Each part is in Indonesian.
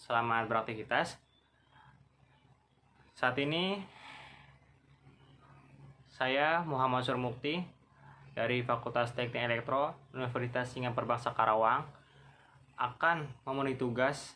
Selamat beraktivitas. Saat ini saya Muhammad Surmukti dari Fakultas Teknik Elektro Universitas Singapura Karawang akan memenuhi tugas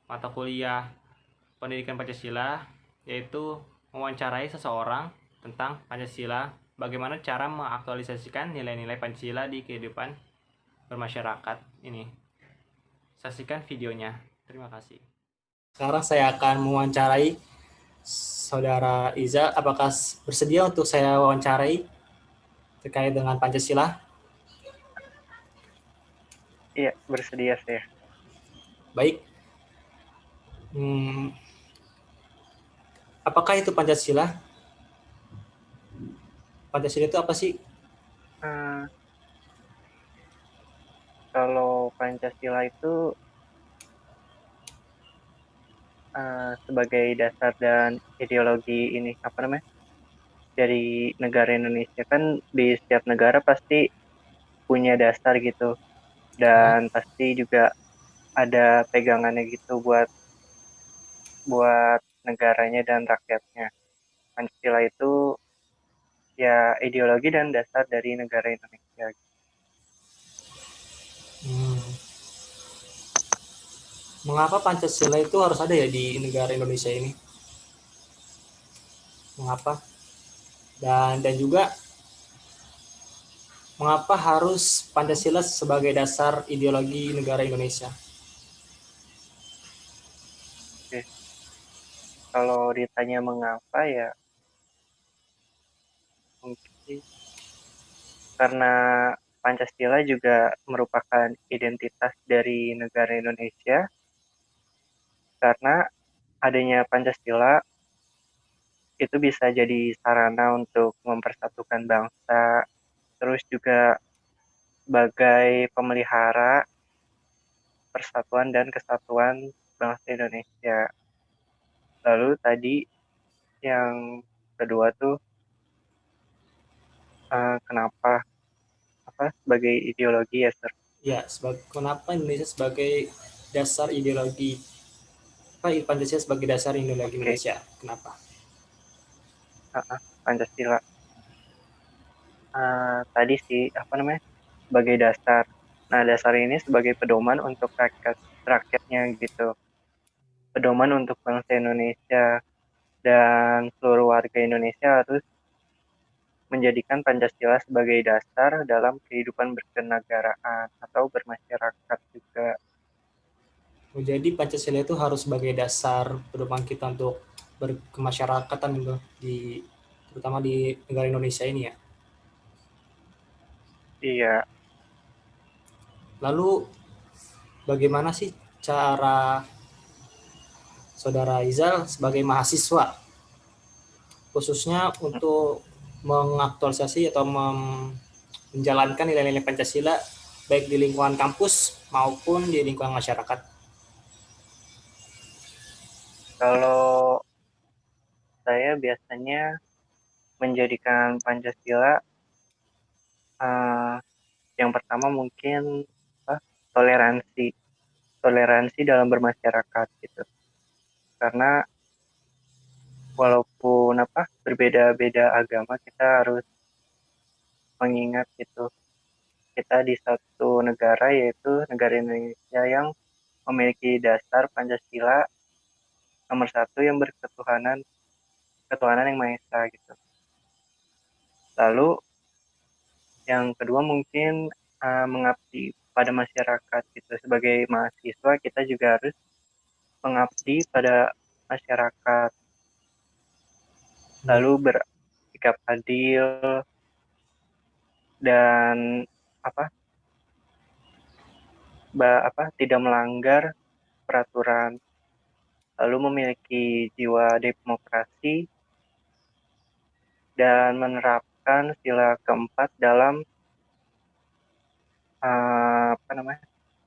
mata kuliah Pendidikan Pancasila, yaitu mewawancarai seseorang tentang Pancasila, bagaimana cara mengaktualisasikan nilai-nilai Pancasila di kehidupan bermasyarakat ini. Saksikan videonya. Terima kasih. Sekarang saya akan mewawancarai Saudara Iza. Apakah bersedia untuk saya wawancarai terkait dengan Pancasila? Iya, bersedia saya. Baik. Apakah itu Pancasila? Pancasila itu apa sih? Kalau Pancasila itu sebagai dasar dan ideologi ini dari negara Indonesia, kan di setiap negara pasti punya dasar gitu, dan pasti juga ada pegangannya gitu buat negaranya dan rakyatnya. Pancasila itu ya ideologi dan dasar dari negara Indonesia. Mengapa Pancasila itu harus ada ya di negara Indonesia ini? Mengapa? Dan juga mengapa harus Pancasila sebagai dasar ideologi negara Indonesia? Oke. Kalau ditanya mengapa, ya mungkin karena Pancasila juga merupakan identitas dari negara Indonesia, karena adanya Pancasila itu bisa jadi sarana untuk mempersatukan bangsa, terus juga sebagai pemelihara persatuan dan kesatuan bangsa Indonesia. Lalu tadi yang kedua tuh, kenapa sebagai ideologi ya, Sir? Ya, kenapa Indonesia sebagai dasar ideologi? Pancasila sebagai dasar ideologi Indonesia? Kenapa? Pancasila tadi sih sebagai dasar. Nah, dasar ini sebagai pedoman untuk rakyatnya gitu, pedoman untuk bangsa Indonesia, dan seluruh warga Indonesia harus menjadikan Pancasila sebagai dasar dalam kehidupan berkenegaraan atau bermasyarakat juga. Jadi Pancasila itu harus sebagai dasar pedoman kita untuk berkemasyarakatan gitu, terutama di negara Indonesia ini ya. Iya. Lalu bagaimana sih cara Saudara Izal sebagai mahasiswa khususnya untuk mengaktualisasi atau menjalankan nilai-nilai Pancasila baik di lingkungan kampus maupun di lingkungan masyarakat? Kalau saya biasanya menjadikan Pancasila yang pertama mungkin toleransi dalam bermasyarakat gitu, karena walaupun berbeda-beda agama, kita harus mengingat gitu, kita di satu negara, yaitu negara Indonesia yang memiliki dasar Pancasila nomor 1 yang ketuhanan yang Maha Esa gitu. Lalu yang kedua mungkin mengabdi pada masyarakat gitu. Sebagai mahasiswa kita juga harus mengabdi pada masyarakat, Ya. lalu bersikap adil dan apa tidak melanggar peraturan, lalu memiliki jiwa demokrasi dan menerapkan sila keempat dalam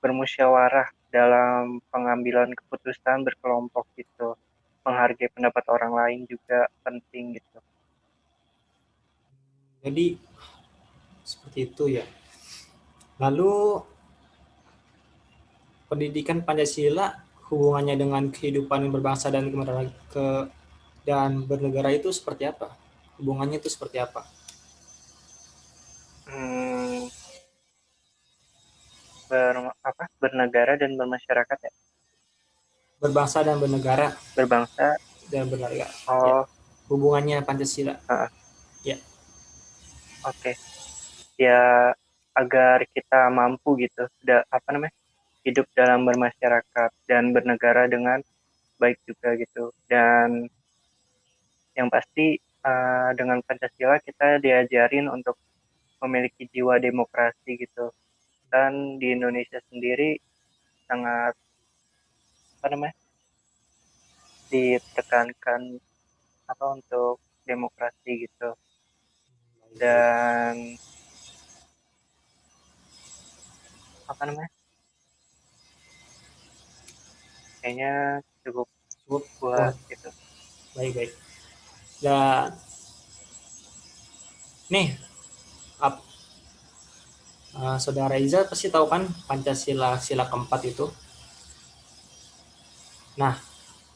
bermusyawarah dalam pengambilan keputusan berkelompok gitu. Menghargai pendapat orang lain juga penting gitu. Jadi seperti itu ya. Lalu pendidikan Pancasila hubungannya dengan kehidupan berbangsa dan dan bernegara itu seperti apa? Hubungannya itu seperti apa? Hmm, bernegara dan bermasyarakat ya. Berbangsa dan bernegara Berbangsa. dan bernegara. Ya. Oh, Hubungannya Pancasila. Ya. oke. Ya, agar kita mampu gitu, hidup dalam bermasyarakat dan bernegara dengan baik juga gitu. Dan yang pasti dengan Pancasila kita diajarin untuk memiliki jiwa demokrasi gitu. Dan di Indonesia sendiri sangat apa namanya ditekankan untuk demokrasi gitu. Dan kayaknya cukup Cukup. Oh, buat gitu. baik-baik. Dan nih, ap, Saudara Iza pasti tahu kan Pancasila sila keempat itu. Nah,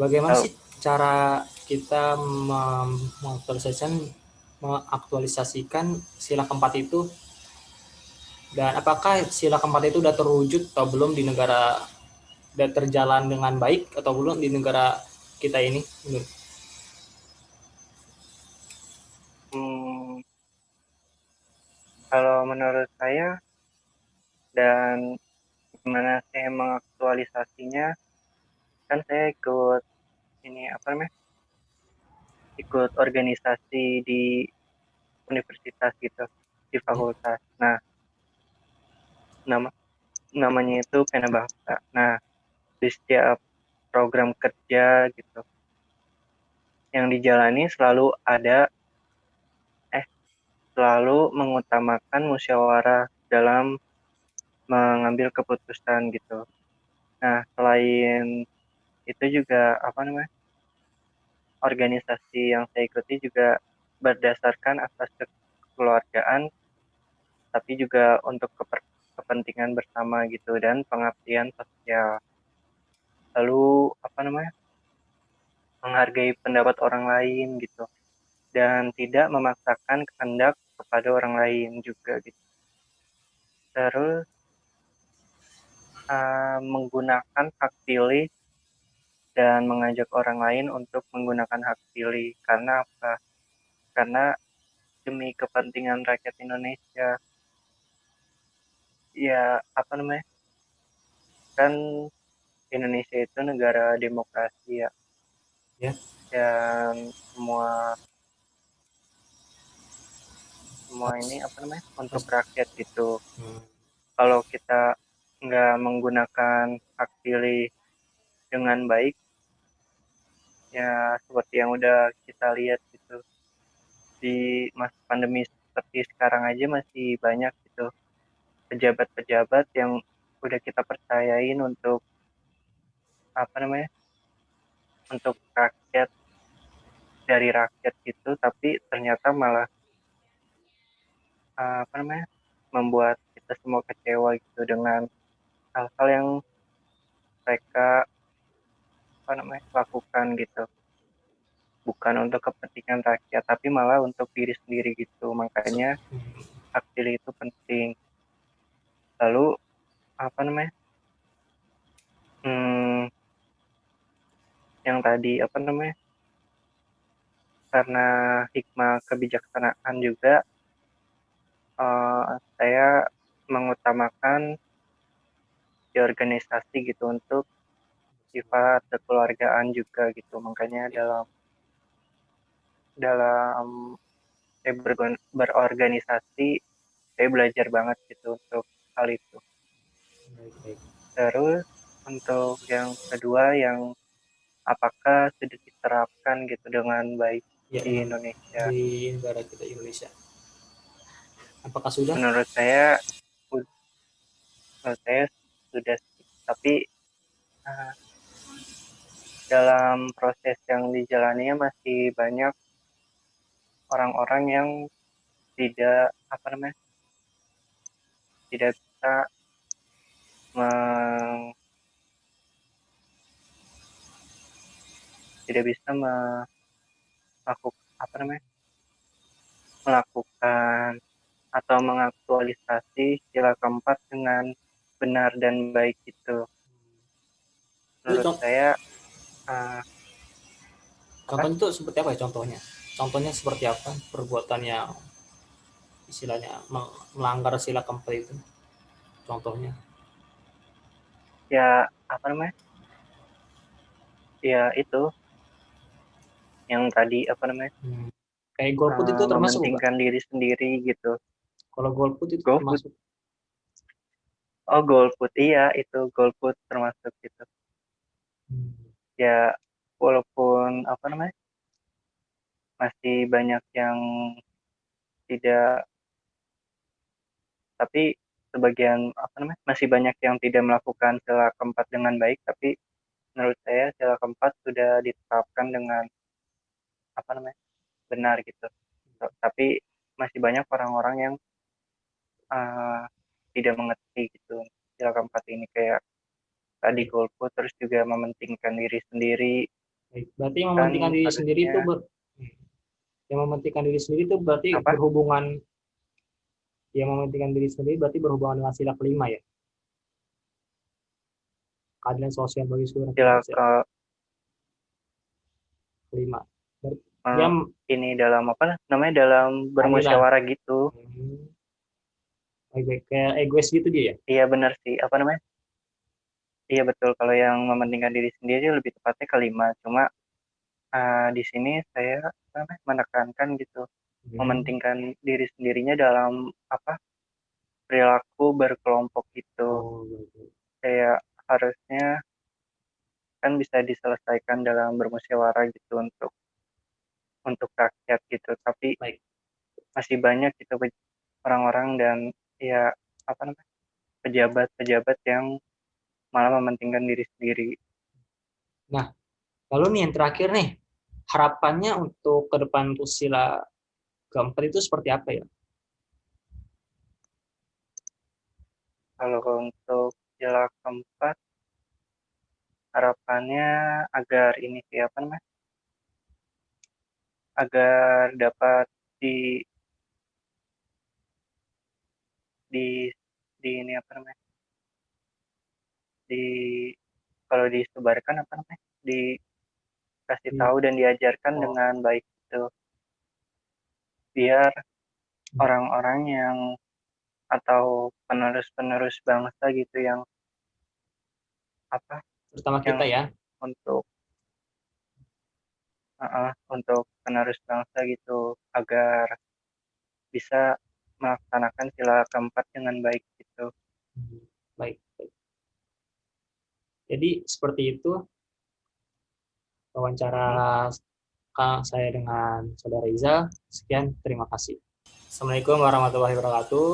bagaimana Tahu. sih cara kita mengaktualisasikan sila keempat itu, dan apakah sila keempat itu sudah terwujud atau belum di negara, sudah terjalan dengan baik atau belum di negara kita ini? Hmm, kalau menurut saya dan gimana saya mengaktualisasinya, kan saya ikut ikut organisasi di universitas gitu, di fakultas. Nah, nama namanya itu Pena Bangsa. Nah, di setiap program kerja gitu yang dijalani selalu mengutamakan musyawarah dalam mengambil keputusan gitu. Nah, selain itu juga organisasi yang saya ikuti juga berdasarkan asas kekeluargaan, tapi juga untuk kepentingan bersama gitu dan pengabdian sosial. Lalu menghargai pendapat orang lain gitu dan tidak memaksakan kehendak kepada orang lain juga gitu. Terus menggunakan hak pilih dan mengajak orang lain untuk menggunakan hak pilih. Karena apa? Karena demi kepentingan rakyat Indonesia. Ya, kan Indonesia itu negara demokrasi ya. Ya. Dan semua semua ini untuk rakyat gitu. Kalau kita nggak menggunakan hak pilih dengan baik, ya seperti yang udah kita lihat gitu di masa pandemi seperti sekarang aja masih banyak gitu pejabat-pejabat yang udah kita percayain untuk apa namanya untuk rakyat, dari rakyat gitu, tapi ternyata malah membuat kita semua kecewa gitu dengan hal-hal yang mereka lakukan gitu, bukan untuk kepentingan rakyat tapi malah untuk diri sendiri gitu. Makanya hak pilih itu penting. Lalu apa namanya hmm, yang tadi karena hikmah kebijaksanaan juga saya mengutamakan di organisasi gitu untuk sifat kekeluargaan juga gitu. Makanya dalam dalam saya berorganisasi saya belajar banget gitu untuk hal itu. Baik, baik. Terus untuk yang kedua, yang apakah sudah diterapkan gitu dengan baik Ya, di Indonesia? di negara kita Indonesia. Apakah sudah? Menurut saya, menurut saya sudah sih. Tapi uh, dalam proses yang dijalaninya masih banyak orang-orang yang tidak apa namanya, tidak bisa meng, tidak bisa apa namanya, melakukan atau mengaktualisasi sila keempat dengan benar dan baik itu. Itu Menurut saya apa contohnya itu seperti apa ya contohnya? Contohnya seperti apa perbuatan yang istilahnya melanggar sila keempat itu? Contohnya. ya apa namanya, ya itu yang tadi apa namanya, Hmm. Kayak golput itu termasuk bukan? mementingkan diri sendiri gitu. Kalau golput itu GoFood, termasuk. oh GoFood, iya itu GoFood termasuk gitu. Hmm. Ya walaupun apa namanya, masih banyak yang tidak, tapi sebagian apa namanya, masih banyak yang tidak melakukan sila keempat dengan baik, tapi menurut saya sila keempat sudah ditetapkan dengan apa namanya, benar gitu. Tapi masih banyak orang-orang yang uh, tidak mengerti gitu sila keempat ini, kayak tadi Baik, golput, terus juga mementingkan diri sendiri. baik. Berarti Kan mementingkan diri sendiri itu harusnya yang mementingkan diri sendiri itu berarti apa, berhubungan, yang mementingkan diri sendiri berarti berhubungan dengan sila kelima ya, keadilan sosial bagi seluruh rakyat sila Indonesia. ke Kelima. Dia uh, ini dalam apa namanya, dalam keadilan. bermusyawarah gitu. Hmm. Baik, baik. Kayak egois gitu dia ya. Iya benar sih, apa namanya, iya betul, kalau yang mementingkan diri sendiri lebih tepatnya kelima. Cuma di sini saya apa namanya, menekankan gitu, Hmm. mementingkan diri sendirinya dalam apa, perilaku berkelompok itu. Oh, baik, baik. Kayak harusnya kan bisa diselesaikan dalam bermusyawarah gitu untuk rakyat gitu, tapi Baik. masih banyak gitu orang-orang dan ya apa namanya, pejabat-pejabat yang malah mementingkan diri sendiri. Nah, lalu nih yang terakhir nih, harapannya untuk ke depan untuk sila keempat itu seperti apa ya? Kalau untuk sila keempat, harapannya agar ini siapa namanya, agar dapat di di di ini apa namanya, di kalau disebarkan apa namanya, dikasih tahu dan diajarkan Oh, dengan baik itu, biar orang-orang yang atau penerus-penerus bangsa gitu yang apa, terutama yang kita ya. untuk untuk penerus bangsa gitu, agar bisa melaksanakan sila keempat dengan baik gitu. Baik, baik. Jadi seperti itu wawancara Mm-mm. saya dengan Saudara Iza. Sekian, terima kasih. Assalamualaikum warahmatullahi wabarakatuh.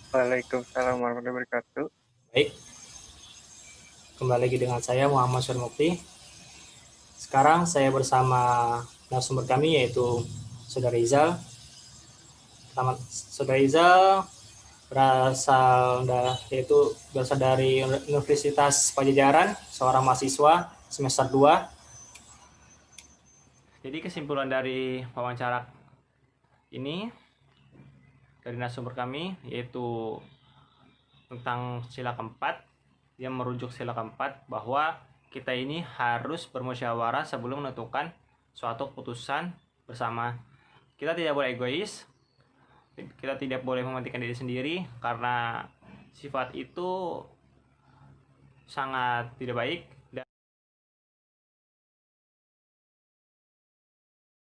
Waalaikumsalam warahmatullahi wabarakatuh. Baik, kembali lagi dengan saya Muhammad Syarmukti. Sekarang saya bersama narasumber kami yaitu Saudara Rizal. Saudara Rizal berasal dari Universitas Pajajaran, seorang mahasiswa semester 2. Jadi kesimpulan dari wawancara ini dari narasumber kami yaitu tentang sila keempat. Dia merujuk sila keempat bahwa kita ini harus bermusyawarah sebelum menentukan suatu keputusan bersama. Kita tidak boleh egois, kita tidak boleh mementingkan diri sendiri karena sifat itu sangat tidak baik